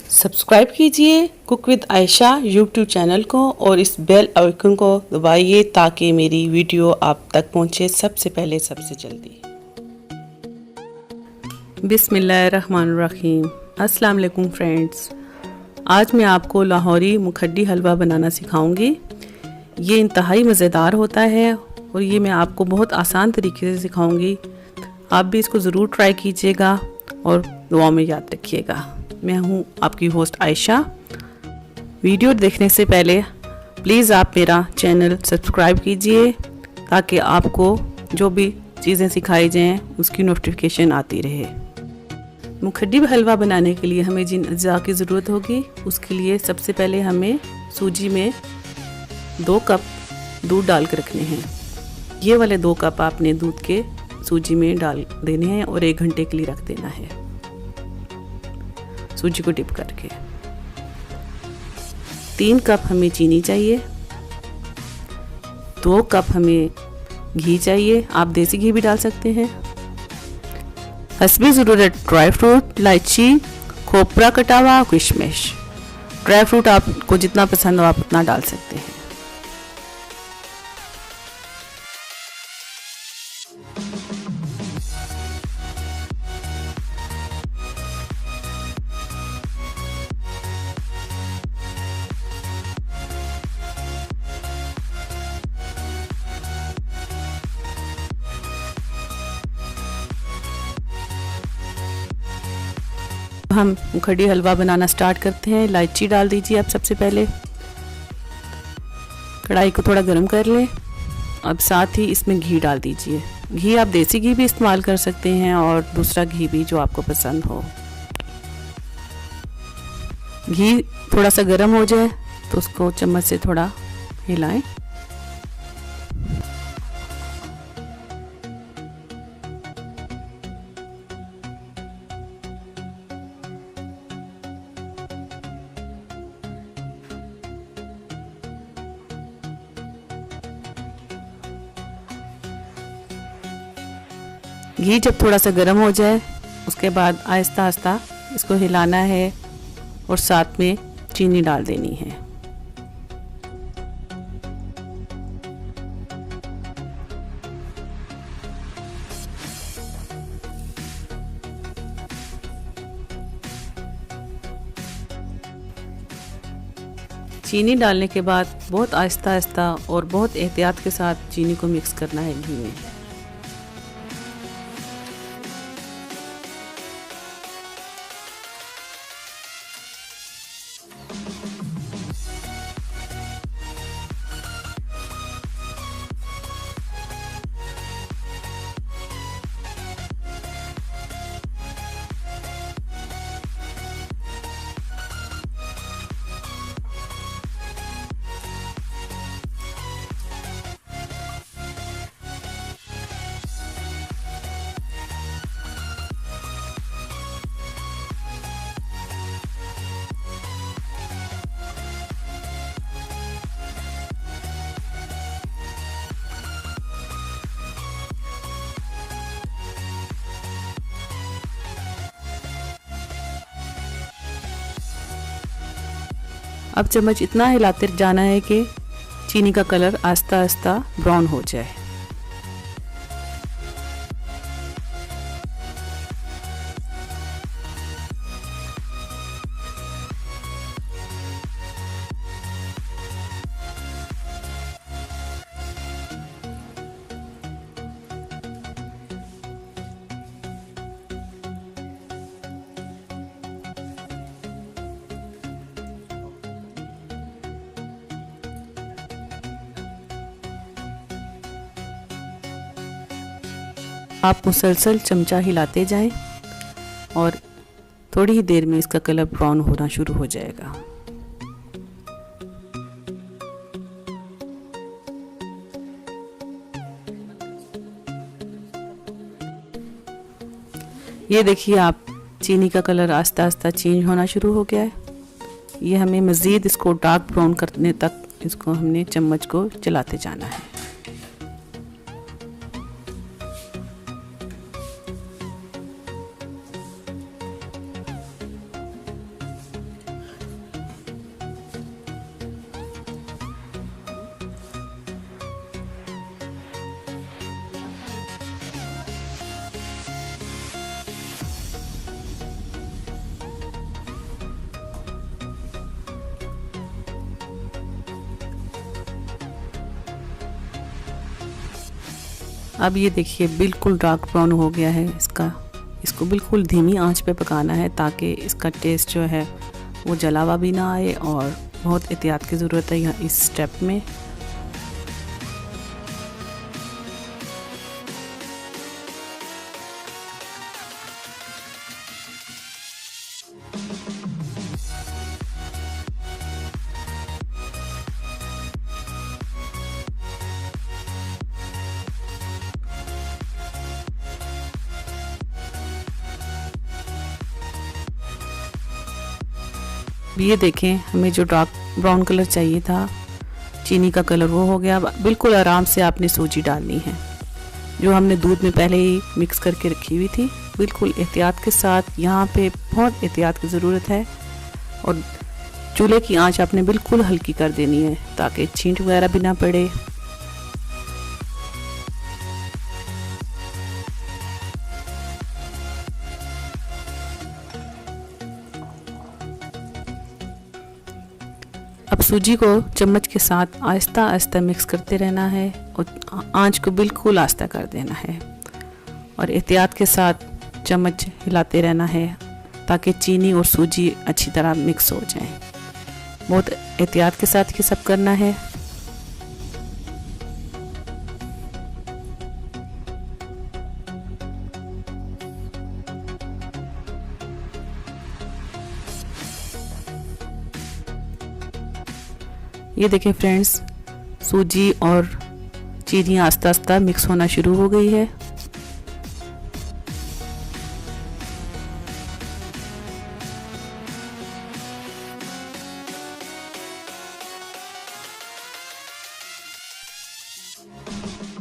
Subscribe कीजिए cook with Ayesha YouTube channel को और इस बेल आइकन को दबाइए ताकि मेरी वीडियो आप तक पहुंचे सबसे पहले सबसे जल्दी। बिस्मिल्लाहिर्रहमानिर्रहीम। अस्सलाम वालेकुम फ्रेंड्स, आज मैं आपको लाहौरी मुखड्डी हलवा बनाना सिखाऊंगी। ये इंतहाई मज़ेदार होता है और ये मैं आपको बहुत आसान तरीके से सिखाऊंगी। आप भी इसको ज़रूर ट्राई कीजिएगा और दुआ में याद रखिएगा। मैं हूँ आपकी होस्ट आयशा। वीडियो देखने से पहले प्लीज़ आप मेरा चैनल सब्सक्राइब कीजिए ताकि आपको जो भी चीज़ें सिखाई जाएँ उसकी नोटिफिकेशन आती रहे। मुखड्डी हलवा बनाने के लिए हमें जिन अज्जा की ज़रूरत होगी उसके लिए सबसे पहले हमें सूजी में 2 कप दूध डाल कर रखने हैं। ये वाले 2 कप आपने दूध के सूजी में डाल देने हैं और 1 घंटे के लिए रख देना है सूजी को डिप करके। 3 कप हमें चीनी चाहिए, 2 कप हमें घी चाहिए, आप देसी घी भी डाल सकते हैं। हस्बे ज़रूरत ड्राई फ्रूट, इलायची, खोपरा कटा हुआ, किशमिश। ड्राई फ्रूट आपको जितना पसंद हो आप उतना डाल सकते हैं। हम मुखड्डी हलवा बनाना स्टार्ट करते हैं। इलायची डाल दीजिए आप सबसे पहले। कढ़ाई को थोड़ा गर्म कर लें। अब साथ ही इसमें घी डाल दीजिए। घी आप देसी घी भी इस्तेमाल कर सकते हैं और दूसरा घी भी जो आपको पसंद हो। घी थोड़ा सा गर्म हो जाए तो उसको चम्मच से थोड़ा हिलाएं। घी जब थोड़ा सा गर्म हो जाए उसके बाद आहिस्ता आहिस्ता इसको हिलाना है और साथ में चीनी डाल देनी है। चीनी डालने के बाद बहुत आहिस्ता आहिस्ता और बहुत एहतियात के साथ चीनी को मिक्स करना है घी में। अब चम्मच इतना हिलाते जाना है कि चीनी का कलर आहिस्ता आहिस्ता ब्राउन हो जाए। आप मुसलसल चमचा हिलाते जाएं और थोड़ी ही देर में इसका कलर ब्राउन होना शुरू हो जाएगा। ये देखिए आप चीनी का कलर आहिस्ता आहिस्ता चेंज होना शुरू हो गया है। ये हमें मज़ीद इसको डार्क ब्राउन करने तक इसको हमने चम्मच को चलाते जाना है। अब ये देखिए बिल्कुल डार्क ब्राउन हो गया है इसको बिल्कुल धीमी आंच पे पकाना है ताकि इसका टेस्ट जो है वो जलावा भी ना आए। और बहुत एहतियात की ज़रूरत है यहाँ इस स्टेप में। ये देखें हमें जो डार्क ब्राउन कलर चाहिए था, चीनी का कलर, वो हो गया। बिल्कुल आराम से आपने सूजी डालनी है जो हमने दूध में पहले ही मिक्स करके रखी हुई थी। बिल्कुल एहतियात के साथ, यहाँ पे बहुत एहतियात की ज़रूरत है। और चूल्हे की आंच आपने बिल्कुल हल्की कर देनी है ताकि छींट वगैरह भी ना पड़े। अब सूजी को चम्मच के साथ आहिस्ता आहिस्ता मिक्स करते रहना है और आंच को बिल्कुल आहिस्ता कर देना है और एहतियात के साथ चम्मच हिलाते रहना है ताकि चीनी और सूजी अच्छी तरह मिक्स हो जाए। बहुत एहतियात के साथ ये सब करना है। ये देखें फ्रेंड्स, सूजी और चीनी आस्ता आस्ता मिक्स होना शुरू हो गई है।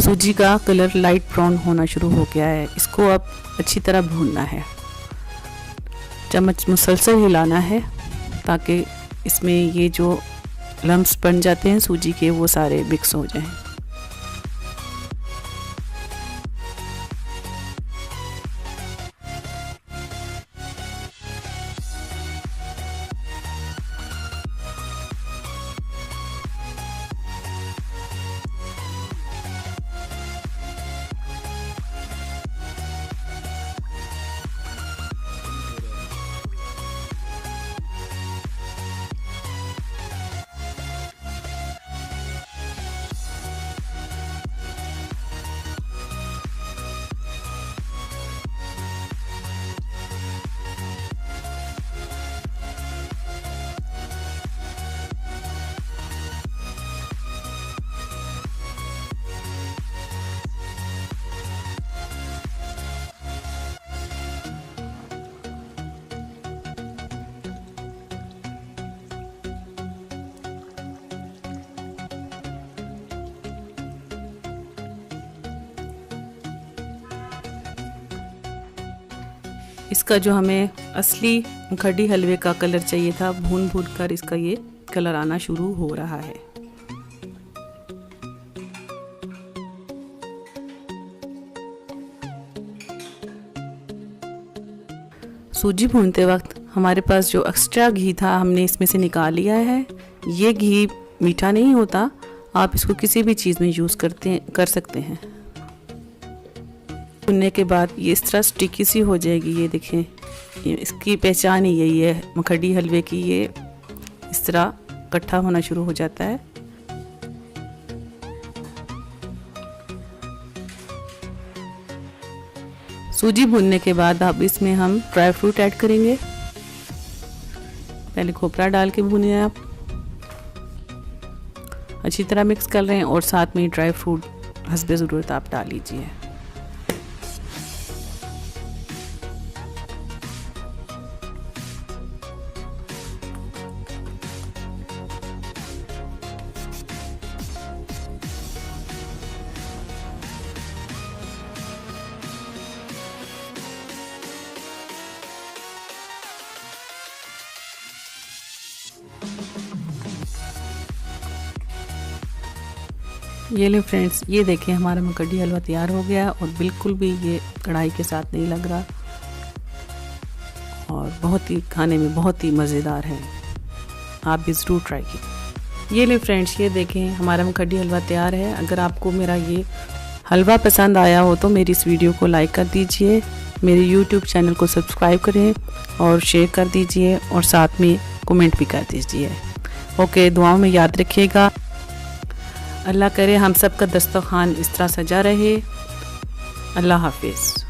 सूजी का कलर लाइट ब्राउन होना शुरू हो गया है। इसको अब अच्छी तरह भूनना है। चम्मच मुसलसल हिलाना है ताकि इसमें ये जो लम्स बन जाते हैं सूजी के वो सारे मिक्स हो जाएं। इसका जो हमें असली मुखड्डी हलवे का कलर चाहिए था, भून भून कर इसका ये कलर आना शुरू हो रहा है। सूजी भूनते वक्त हमारे पास जो एक्स्ट्रा घी था हमने इसमें से निकाल लिया है। ये घी मीठा नहीं होता, आप इसको किसी भी चीज़ में यूज़ कर सकते हैं। भुनने के बाद ये इस तरह स्टिकी सी हो जाएगी। ये देखें, इसकी पहचान ही यही है मुखड्डी हलवे की। ये इस तरह इकट्ठा होना शुरू हो जाता है। सूजी भूनने के बाद अब इसमें हम ड्राई फ्रूट ऐड करेंगे। पहले खोपरा डाल के भूनिए आप, अच्छी तरह मिक्स कर रहे हैं और साथ में ड्राई फ्रूट हस्बे ज़रूरत आप डाल लीजिए। ये ले फ्रेंड्स, ये देखें हमारा मुखड्डी हलवा तैयार हो गया और बिल्कुल भी ये कढ़ाई के साथ नहीं लग रहा और बहुत ही खाने में बहुत ही मज़ेदार है। आप भी ज़रूर ट्राई कीजिए। ये ले फ्रेंड्स, ये देखें हमारा मुखड्डी हलवा तैयार है। अगर आपको मेरा ये हलवा पसंद आया हो तो मेरी इस वीडियो को लाइक कर दीजिए, मेरे यूट्यूब चैनल को सब्सक्राइब करें और शेयर कर दीजिए और साथ में कमेंट भी कर दीजिए। ओके, दुआओं में याद रखिएगा। अल्लाह करे हम सब का दस्तरखान इस तरह सजा रहे। अल्लाह हाफिज़।